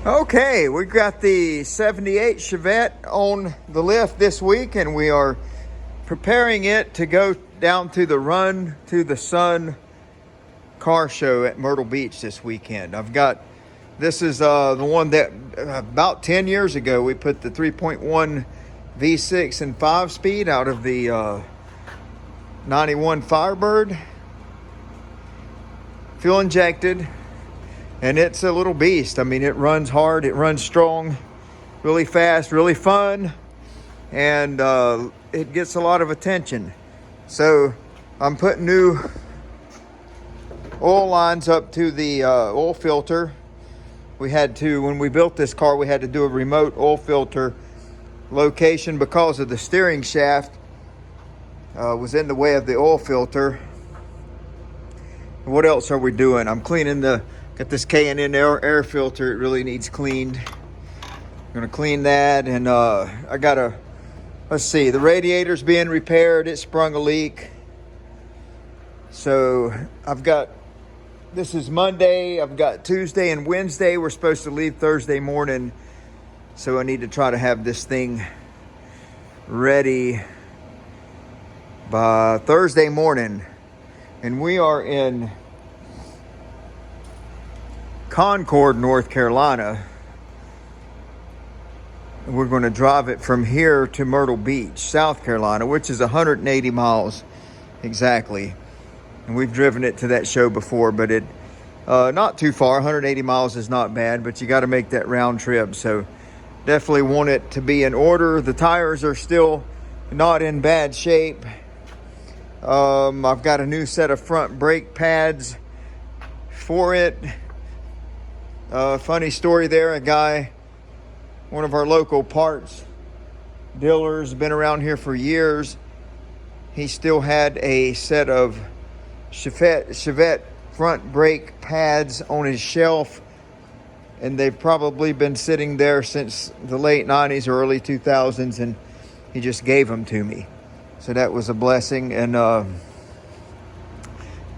Okay, we got the 78 Chevette on the lift this week, and we are preparing it to go down to the Run to the Sun car show at Myrtle Beach this weekend. This is the one that about 10 years ago we put the 3.1 V6 and 5-speed out of the 91 Firebird, fuel injected. And it's a little beast. I mean, it runs hard, it runs strong, really fast, really fun, and it gets a lot of attention. So I'm putting new oil lines up to the oil filter. When we built this car, we had to do a remote oil filter location because of the steering shaft was in the way of the oil filter. What else are we doing? I'm cleaning got this K&N air filter. It really needs cleaned. I'm gonna clean that, and let's see, the radiator's being repaired. It sprung a leak. So this is Monday. I've got Tuesday and Wednesday. We're supposed to leave Thursday morning. So I need to try to have this thing ready by Thursday morning. And we are in Concord, North Carolina. We're going to drive it from here to Myrtle Beach, South Carolina, which is 180 miles exactly. And we've driven it to that show before, but not too far. 180 miles is not bad, but you got to make that round trip. So definitely want it to be in order. The tires are still not in bad shape. I've got a new set of front brake pads for it. Funny story there, one of our local parts dealers, been around here for years. He still had a set of Chevette front brake pads on his shelf, and they've probably been sitting there since the late 90s or early 2000s, and he just gave them to me. So that was a blessing. And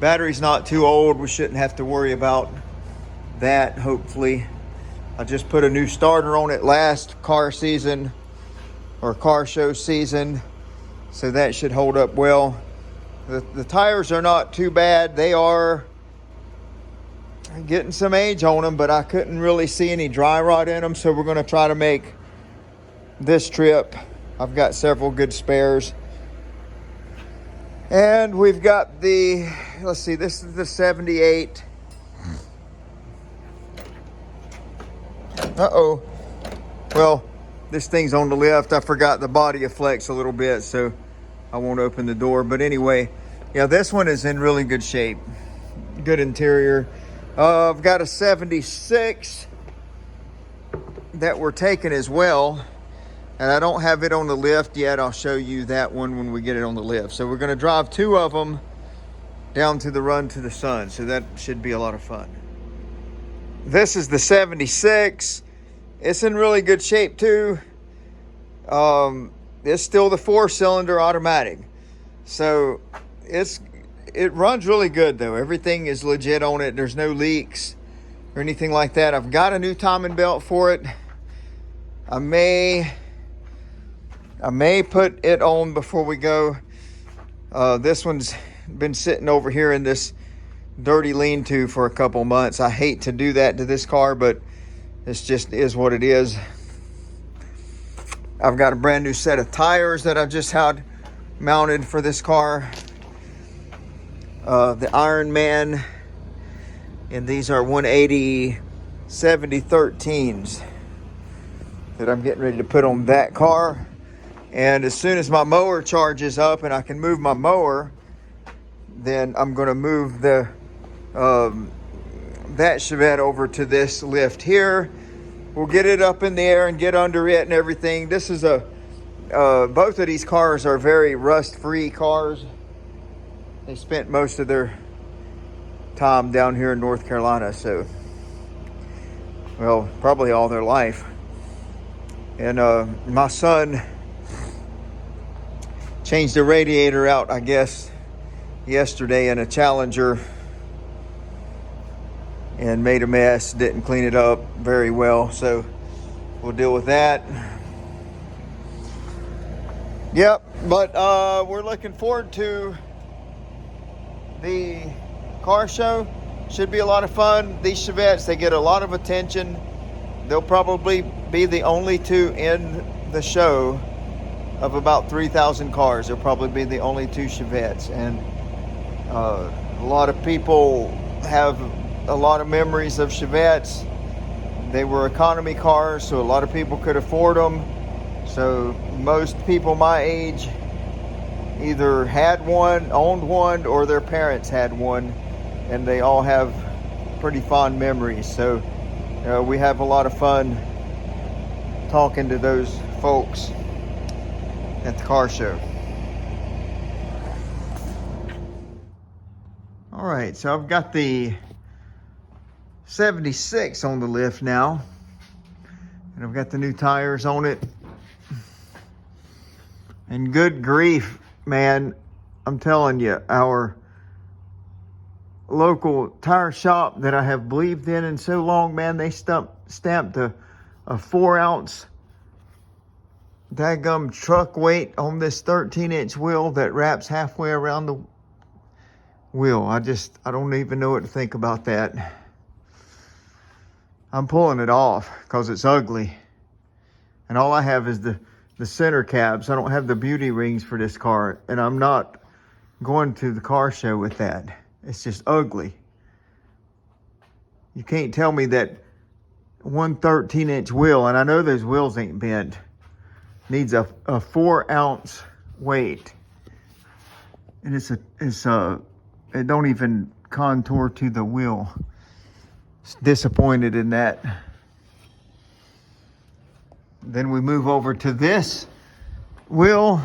battery's not too old. We shouldn't have to worry about that, hopefully. I just put a new starter on it last car season or car show season, so that should hold up well. The tires are not too bad. They are getting some age on them, but I couldn't really see any dry rot in them, so we're going to try to make this trip. I've got several good spares. And we've got this is the 78. Well, this thing's on the lift. I forgot the body afflects a little bit, so I won't open the door. But anyway, yeah, this one is in really good shape. Good interior. I've got a 76 that we're taking as well, and I don't have it on the lift yet. I'll show you that one when we get it on the lift. So we're going to drive two of them down to the Run to the Sun, so that should be a lot of fun. This is the 76. It's in really good shape too. It's still the 4-cylinder automatic. So it runs really good though. Everything is legit on it. There's no leaks or anything like that. I've got a new timing belt for it. I may put it on before we go. This one's been sitting over here in this dirty lean-to for a couple months. I hate to do that to this car, but it's just is what it is. I've got a brand new set of tires that I've just had mounted for this car. The Iron Man, and these are 180 7013s that I'm getting ready to put on that car. And as soon as my mower charges up and I can move my mower, then I'm going to move that Chevette over to this lift here. We'll get it up in the air and get under it and everything. This is both of these cars are very rust-free cars. They spent most of their time down here in North Carolina, so, well, probably all their life. And my son changed the radiator out, I guess, yesterday in a Challenger and made a mess, didn't clean it up very well. So we'll deal with that. Yep, but we're looking forward to the car show. Should be a lot of fun. These chevettes, they get a lot of attention. They'll probably be the only two in the show of about 3,000 cars. They'll probably be the only two chevettes. And a lot of people have a lot of memories of chevettes. They were economy cars, so a lot of people could afford them. So most people my age either had one, owned one, or their parents had one, and they all have pretty fond memories. So we have a lot of fun talking to those folks at the car show. All right, so I've got the 76 on the lift now, and I've got the new tires on it. And good grief, man, I'm telling you, our local tire shop that I have believed in so long, man, they stamped a 4-ounce daggum truck weight on this 13-inch wheel that wraps halfway around the wheel. I don't even know what to think about that. I'm pulling it off because it's ugly. And all I have is the center cabs. I don't have the beauty rings for this car, and I'm not going to the car show with that. It's just ugly. You can't tell me that one 13-inch wheel, and I know those wheels ain't bent, needs a 4-ounce weight. And it don't even contour to the wheel. Disappointed in that. Then we move over to this wheel,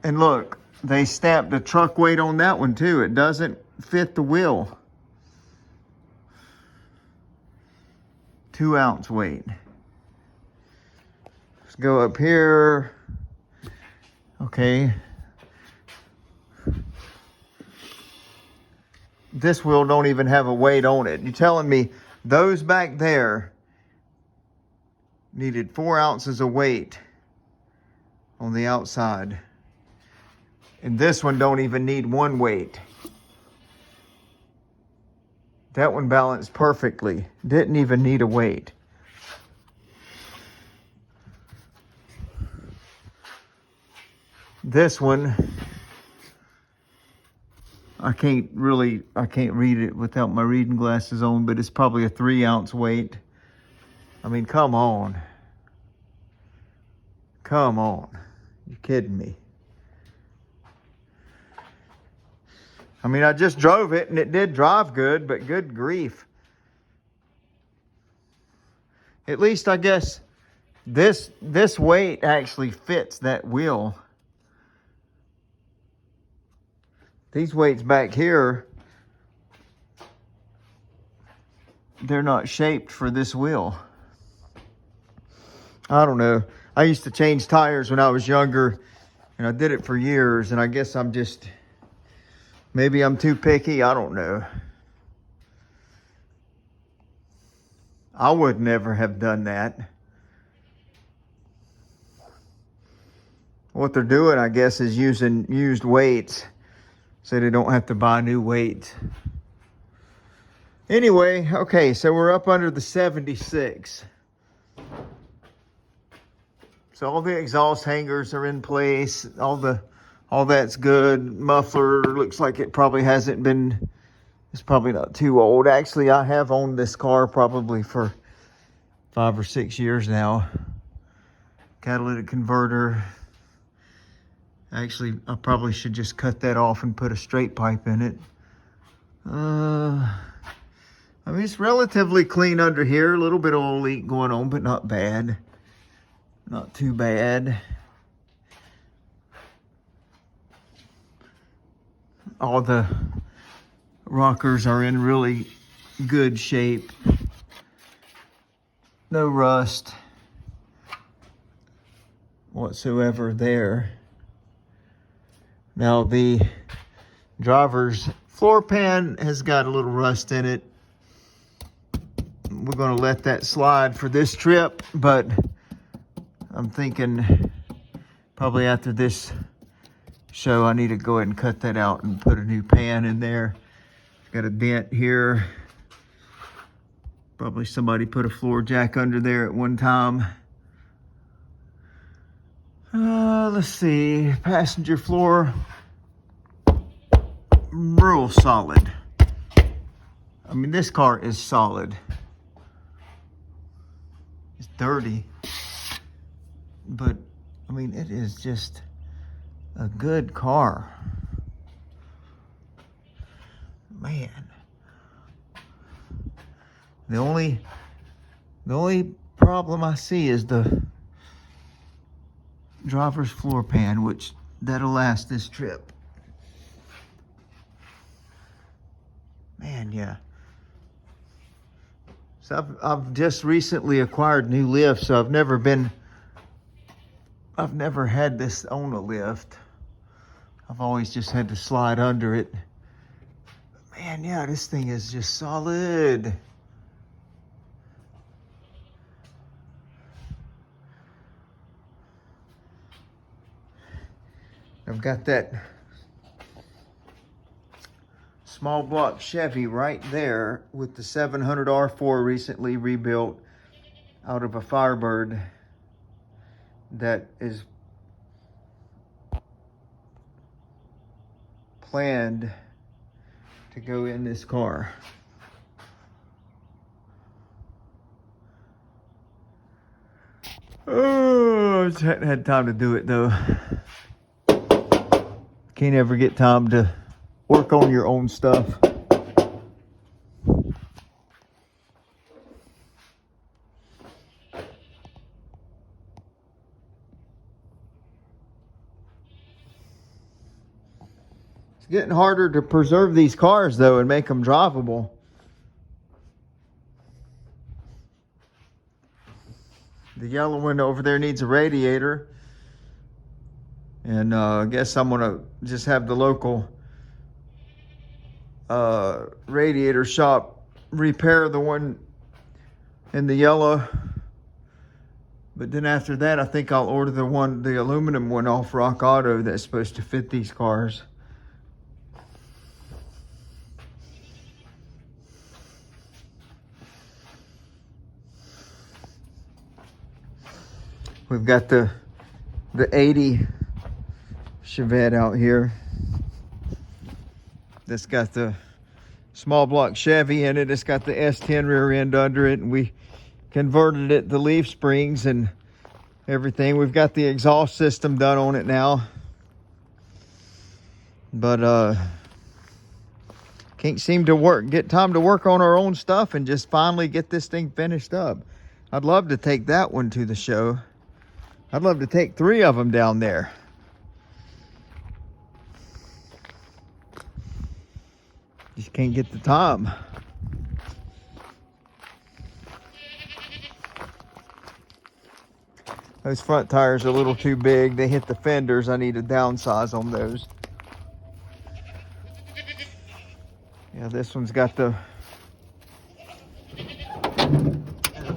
and look, they stamped a truck weight on that one too. It doesn't fit the wheel. 2-ounce weight. Let's go up here. Okay. This wheel don't even have a weight on it. You're telling me those back there needed 4 ounces of weight on the outside. And this one don't even need one weight. That one balanced perfectly. Didn't even need a weight. This one, I can't read it without my reading glasses on, but it's probably a 3-ounce weight. I mean, come on. Come on. You kidding me? I mean, I just drove it and it did drive good, but good grief. At least I guess this weight actually fits that wheel. These weights back here, they're not shaped for this wheel. I don't know. I used to change tires when I was younger, and I did it for years, and I guess maybe I'm too picky. I don't know. I would never have done that. What they're doing, I guess, is using used weights so they don't have to buy new weights. Anyway, okay, so we're up under the 76. So all the exhaust hangers are in place. All that's good. Muffler looks like it probably hasn't been, it's probably not too old. Actually, I have owned this car probably for 5 or 6 years now. Catalytic converter. Actually, I probably should just cut that off and put a straight pipe in it. I mean, it's relatively clean under here. A little bit of oil leak going on, but not bad. Not too bad. All the rockers are in really good shape. No rust whatsoever there. Now the driver's floor pan has got a little rust in it. we're gonna let that slide for this trip, but I'm thinking probably after this show, I need to go ahead and cut that out and put a new pan in there. Got a dent here. Probably somebody put a floor jack under there at one time. Let's see, passenger floor, real solid. I mean, this car is solid. It's dirty, but I mean, it is just a good car. Man. The only problem I see is the driver's floor pan, which that'll last this trip. Man, yeah. So I've just recently acquired new lifts, so I've never had this on a lift. I've always just had to slide under it. Man, yeah, this thing is just solid. I've got that small block Chevy right there with the 700 R4 recently rebuilt out of a Firebird that is planned to go in this car. Oh, I just hadn't had time to do it though. Can't ever get time to work on your own stuff. It's getting harder to preserve these cars though and make them drivable. The yellow one over there needs a radiator. And I guess I'm gonna just have the local radiator shop repair the one in the yellow. But then after that, I think I'll order the aluminum one off Rock Auto that's supposed to fit these cars. We've got the 80 Chevette out here. That's got the small block Chevy in it. It's got the S10 rear end under it, and we converted it to leaf springs and everything. We've got the exhaust system done on it now, but can't seem to get time to work on our own stuff and just finally get this thing finished up. I'd love to take that one to the show. I'd love to take 3 of them down there. Just can't get the time. Those front tires are a little too big. They hit the fenders. I need to downsize on those. Yeah, this one's got the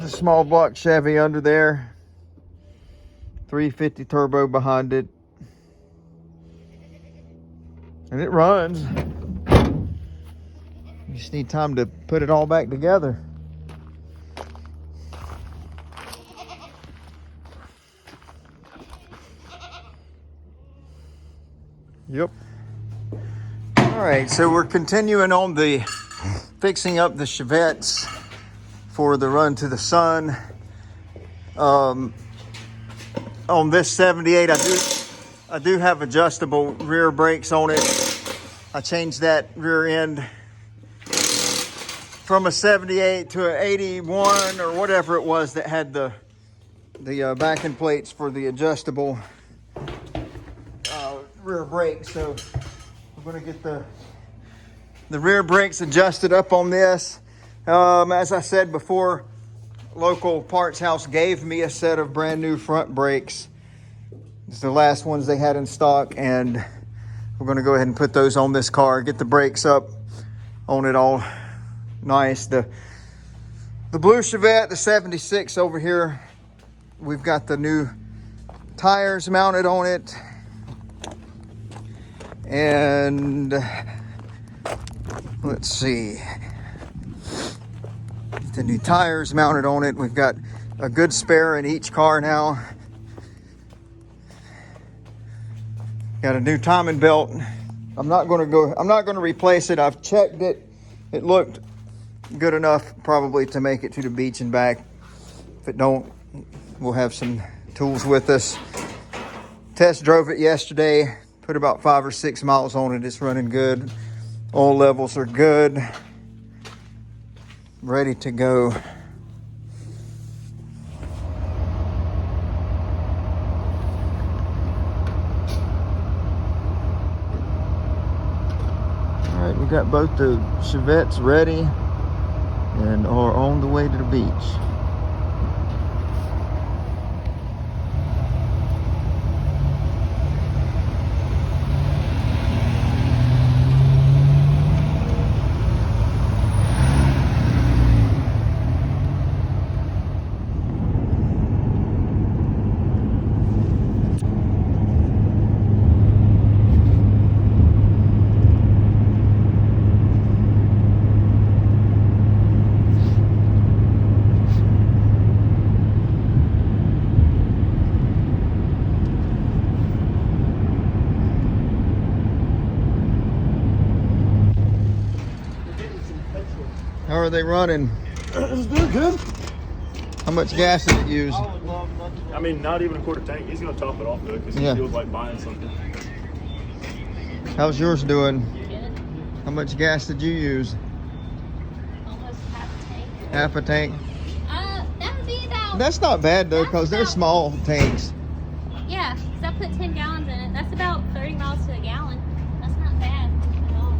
small block Chevy under there. 350 turbo behind it. And it runs. You just need time to put it all back together. Yep. All right, so we're continuing on the fixing up the chevettes for the run to the sun. On this 78, I do have adjustable rear brakes on it. I changed that rear end from a 78 to an 81 or whatever it was that had the backing plates for the adjustable rear brakes. So I'm going to get the rear brakes adjusted up on this. As I said before, local parts house gave me a set of brand new front brakes. It's the last ones they had in stock, and we're going to go ahead and put those on this car, get the brakes up on it all nice. The The blue Chevette, the 76 over here, we've got the new tires mounted on it. And let's see, the new tires mounted on it. We've got a good spare in each car now. Got a new timing belt. I'm not going to replace it. I've checked it. It looked good enough probably to make it to the beach and back. If it don't, we'll have some tools with us. Test drove it yesterday. Put about 5 or 6 miles on it. It's running good. Oil levels are good. Ready to go. All right, we got both the Chevettes ready and are on the way to the beach. How are they running? It's doing good. How much gas did it use? I mean, not even a quarter tank. He's gonna top it off though, because he feels like buying something. How's yours doing? Good. How much gas did you use? Almost half a tank. Half a tank? That would be about... That's not bad though, because they're small tanks. Yeah, because I put 10 gallons in it. That's about 30 miles to a gallon. That's not bad at all.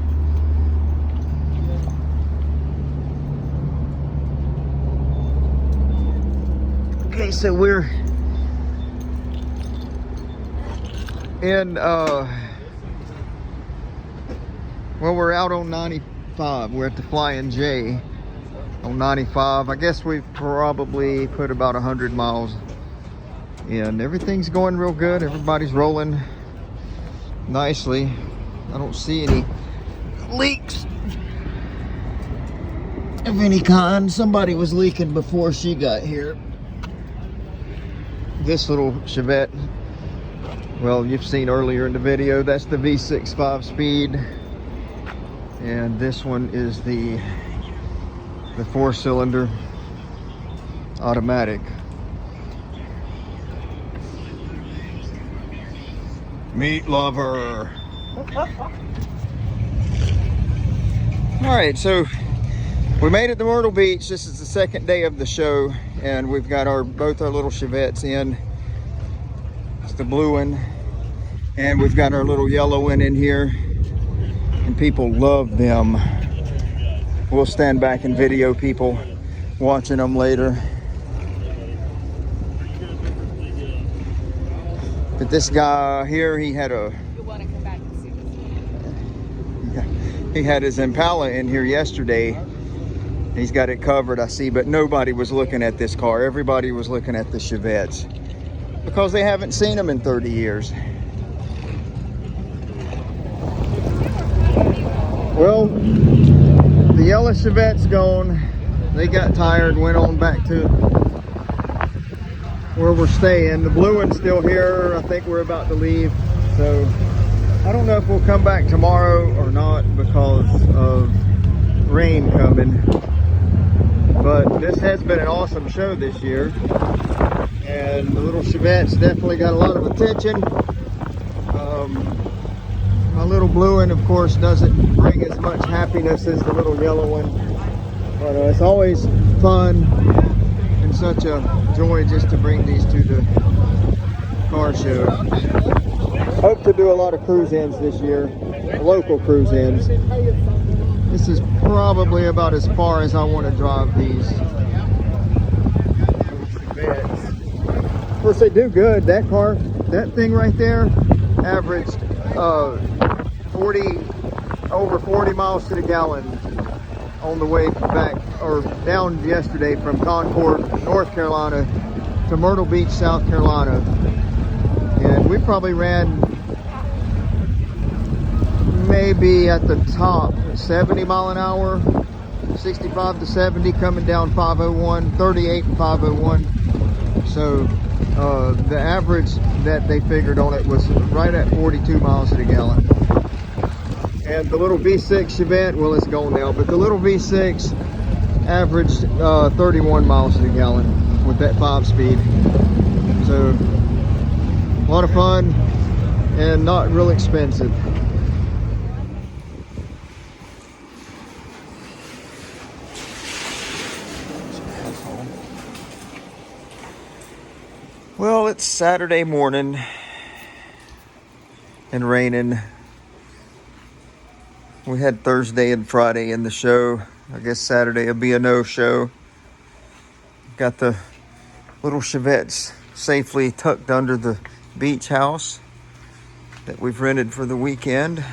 Okay, so we're in, well, we're out on 95. We're at the Flying J on 95. I guess we've probably put about 100 miles in. Everything's going real good. Everybody's rolling nicely. I don't see any leaks of any kind. Somebody was leaking before she got here. This little Chevette, well, you've seen earlier in the video, that's the V6 5-speed, and this one is the 4-cylinder automatic. Meat lover. All right, so we made it to Myrtle Beach. This is the second day of the show, and we've got both our little Chevettes in. It's the blue one, and we've got our little yellow one in here, and people love them. We'll stand back and video people watching them later. But this guy here, he had his Impala in here yesterday. He's got it covered, I see, but nobody was looking at this car. Everybody was looking at the Chevettes because they haven't seen them in 30 years. Well, the yellow Chevette's gone. They got tired, went on back to where we're staying. The blue one's still here. I think we're about to leave. So I don't know if we'll come back tomorrow or not because of rain coming. But this has been an awesome show this year, and the little Chevette's definitely got a lot of attention. My little blue one, of course, doesn't bring as much happiness as the little yellow one, but it's always fun and such a joy just to bring these to the car show. Hope to do a lot of cruise-ins this year, local cruise-ins. This is probably about as far as I want to drive these Chevettes. Of course, they do good. That car, that thing right there, averaged over 40 miles to the gallon on the way back or down yesterday from Concord, North Carolina to Myrtle Beach, South Carolina. And we probably ran maybe at the top 70 mile an hour, 65 to 70 coming down 501, 38 and 501. So the average that they figured on it was right at 42 miles to the gallon. And the little V6 Chevette, well, it's gone now, but the little V6 averaged 31 miles to the gallon with that 5-speed. So a lot of fun and not real expensive. Well, it's Saturday morning and raining. We had Thursday and Friday in the show. I guess Saturday will be a no-show. Got the little chevettes safely tucked under the beach house that we've rented for the weekend.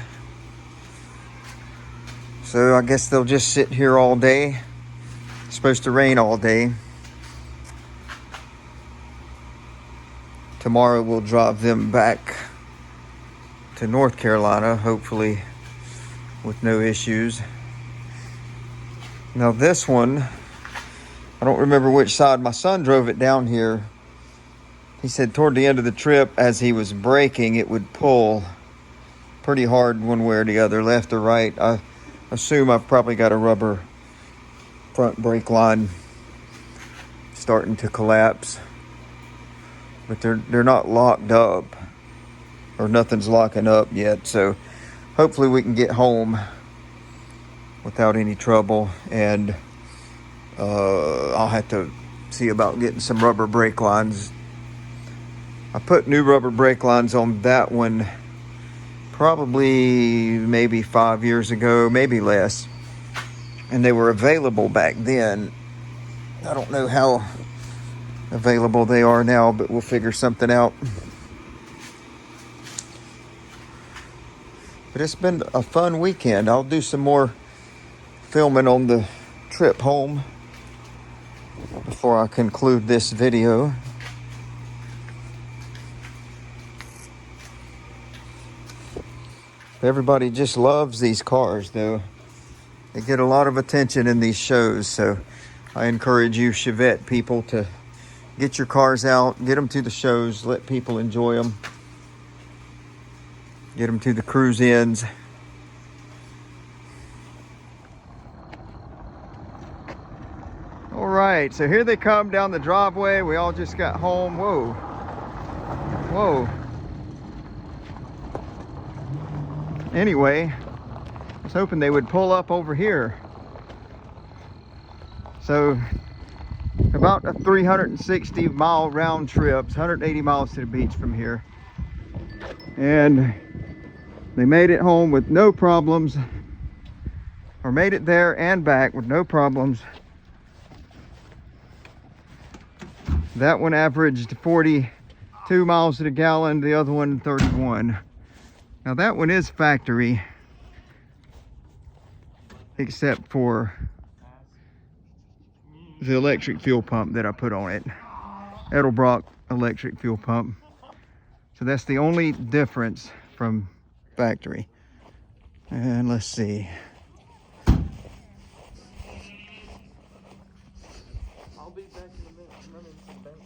So I guess they'll just sit here all day. It's supposed to rain all day. Tomorrow we'll drive them back to North Carolina, hopefully with no issues. Now this one, I don't remember which side. My son drove it down here. He said toward the end of the trip, as he was braking, it would pull pretty hard one way or the other, left or right. I assume I've probably got a rubber front brake line starting to collapse. But they're not locked up, or nothing's locking up yet. So hopefully we can get home without any trouble. And I'll have to see about getting some rubber brake lines. I put new rubber brake lines on that one probably maybe 5 years ago, maybe less. And they were available back then. I don't know how available they are now, but we'll figure something out. But it's been a fun weekend. I'll do some more filming on the trip home before I conclude this video. Everybody just loves these cars, though. They get a lot of attention in these shows, so I encourage you Chevette people to get your cars out, get them to the shows, let people enjoy them. Get them to the cruise ins. All right, so here they come down the driveway. We all just got home. Whoa. Whoa. Anyway, I was hoping they would pull up over here. So about a 360 mile round trip, 180 miles to the beach from here. And they made it home with no problems, or made it there and back with no problems. That one averaged 42 miles to the gallon, the other one 31. Now that one is factory, except for the electric fuel pump that I put on it. Edelbrock electric fuel pump. So that's the only difference from factory. And let's see. I'll be back in a minute. I'm running some bank.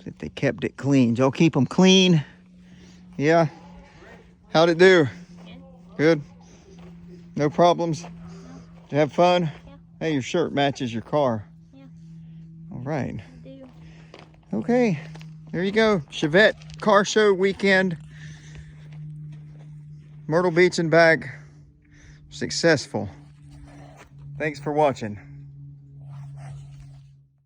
If they kept it clean. Y'all keep them clean? Yeah? How'd it do? Good? No problems? Did you have fun? Yeah. Hey, your shirt matches your car. Yeah. All right. I do. Okay. There you go. Chevette car show weekend. Myrtle Beach and back. Successful. Thanks for watching.